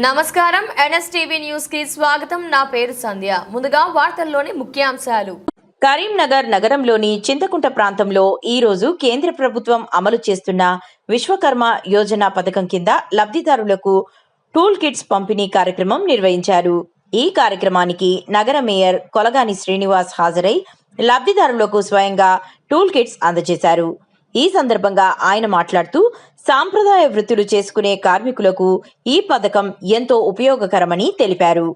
నమస్కారం NSTV news కి స్వాగతం. నా పేరు సంధ్య. ముందుగా వార్తల్లోని ముఖ్యాంశాలు. కరీంనగర్ నగరంలోని చింతకుంట ప్రాంతంలో ఈ రోజు కేంద్ర ప్రభుత్వం అమలు చేస్తున్న విశ్వకర్మ యోజన పథకం కింద లబ్ధిదారులకు టూల్ కిట్స్ పంపిణీ కార్యక్రమం నిర్వహించారు. ఈ కార్యక్రమానికి నగర మేయర్ కొలగాని శ్రీనివాస్ హాజరై లబ్ధిదారులకు స్వయంగా టూల్ కిట్స్ అందజేశారు. ఈ సందర్భంగా ఆయన మాట్లాడుతూ సాంప్రదాయ వృత్తులు చేసుకునే కార్మికులకు ఈ పథకం ఎంతో ఉపయోగకరమని తెలిపారు.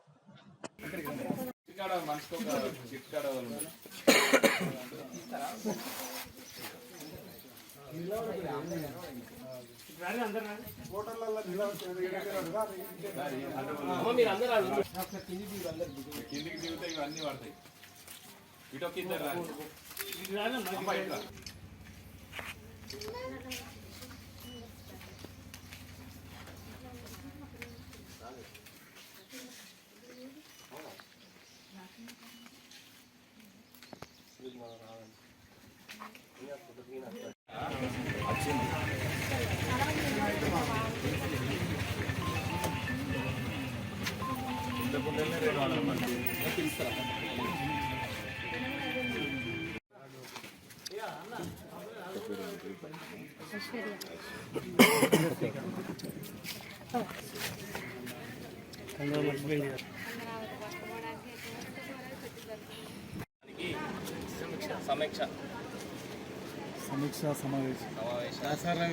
సమీక్ష సమావేశం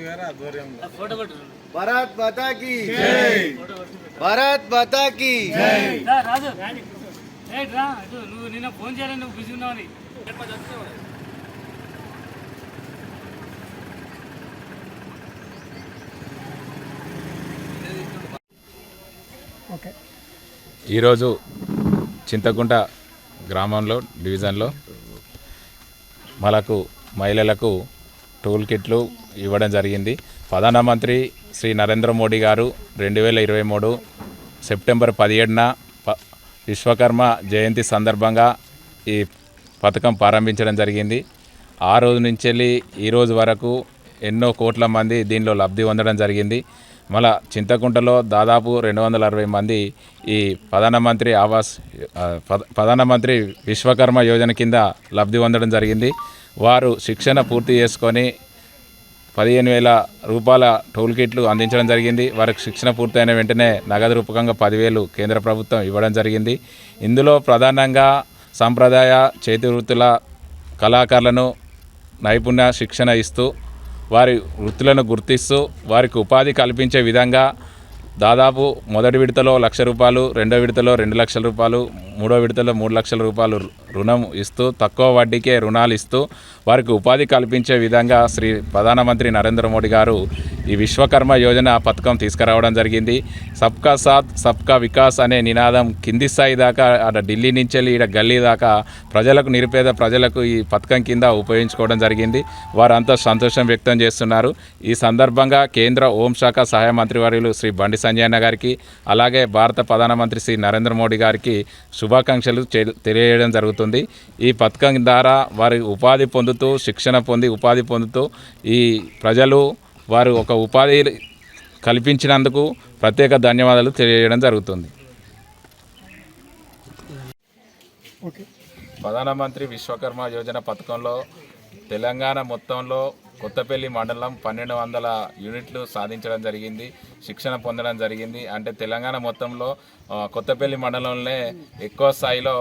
గారి ఆధ్వర్యంలో భారత్ మాతా కీ జై, భారత్ మాతా కీ జై. రాజు నువ్వు నిన్న ఫోన్ చేయాలని నువ్వు బిజీ ఉన్నావని ఈరోజు చింతకుంట గ్రామంలో డివిజన్లో మహిళలకు టూల్ కిట్లు ఇవ్వడం జరిగింది. ప్రధానమంత్రి శ్రీ నరేంద్ర మోడీ గారు 2023 సెప్టెంబర్ 17న విశ్వకర్మ జయంతి సందర్భంగా ఈ పథకం ప్రారంభించడం జరిగింది. ఆ రోజు నుంచి ఈ రోజు వరకు ఎన్నో కోట్ల మంది దీనిలో లబ్ధి పొందడం జరిగింది. మళ్ళా చింతకుంటలో దాదాపు 260 మంది ఈ ప్రధానమంత్రి విశ్వకర్మ యోజన కింద లబ్ధి పొందడం జరిగింది. వారు శిక్షణ పూర్తి చేసుకొని 15,000 రూపాయల టోల్ కిట్లు అందించడం జరిగింది. వారికి శిక్షణ పూర్తయిన వెంటనే నగదు రూపకంగా 10,000 కేంద్ర ప్రభుత్వం ఇవ్వడం జరిగింది. ఇందులో ప్రధానంగా సాంప్రదాయ చేతి వృత్తుల కళాకారులను నైపుణ్య శిక్షణ ఇస్తూ వారి వృత్తులను గుర్తిస్తూ వారికి ఉపాధి కల్పించే విధంగా దాదాపు మొదటి విడతలో 1,00,000 రూపాయలు, రెండో విడతలో 2,00,000 రూపాయలు, మూడో విడతలో 3,00,000 రూపాయలు రుణం ఇస్తూ తక్కువ వడ్డీకే రుణాలు ఇస్తూ వారికి ఉపాధి కల్పించే విధంగా శ్రీ ప్రధానమంత్రి నరేంద్ర మోడీ గారు ఈ విశ్వకర్మ యోజన పథకం తీసుకురావడం జరిగింది. సబ్కా సాత్ సబ్కా వికాస్ అనే నినాదం కింది స్థాయి దాకా అక్కడ ఢిల్లీ నుంచి ఈడ గల్లీ దాకా ప్రజలకు, నిరుపేద ప్రజలకు ఈ పథకం కింద ఉపయోగించుకోవడం జరిగింది. వారంతా సంతోషం వ్యక్తం చేస్తున్నారు. ఈ సందర్భంగా కేంద్ర హోంశాఖ సహాయ మంత్రివర్యులు శ్రీ బండి సంజయ్ గారికి, అలాగే భారత ప్రధానమంత్రి శ్రీ నరేంద్ర మోడీ గారికి శుభాకాంక్షలు తెలియజేయడం జరుగుతుంది. ఈ పథకం ద్వారా వారి ఉపాధి పొందుతూ, శిక్షణ పొంది ఉపాధి పొందుతూ ఈ ప్రజలు వారు ఒక ఉపాధి కల్పించినందుకు ప్రత్యేక ధన్యవాదాలు తెలియజేయడం జరుగుతుంది. ప్రధానమంత్రి విశ్వకర్మ యోజన పథకంలో తెలంగాణ మొత్తంలో కొత్తపల్లి మండలం 1,200 యూనిట్లు సాధించడం జరిగింది, శిక్షణ పొందడం జరిగింది. అంటే తెలంగాణ మొత్తంలో కొత్తపల్లి మండలంలోనే ఎక్కువ స్థాయిలో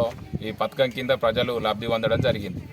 ఈ పథకం కింద ప్రజలు లబ్ధి పొందడం జరిగింది.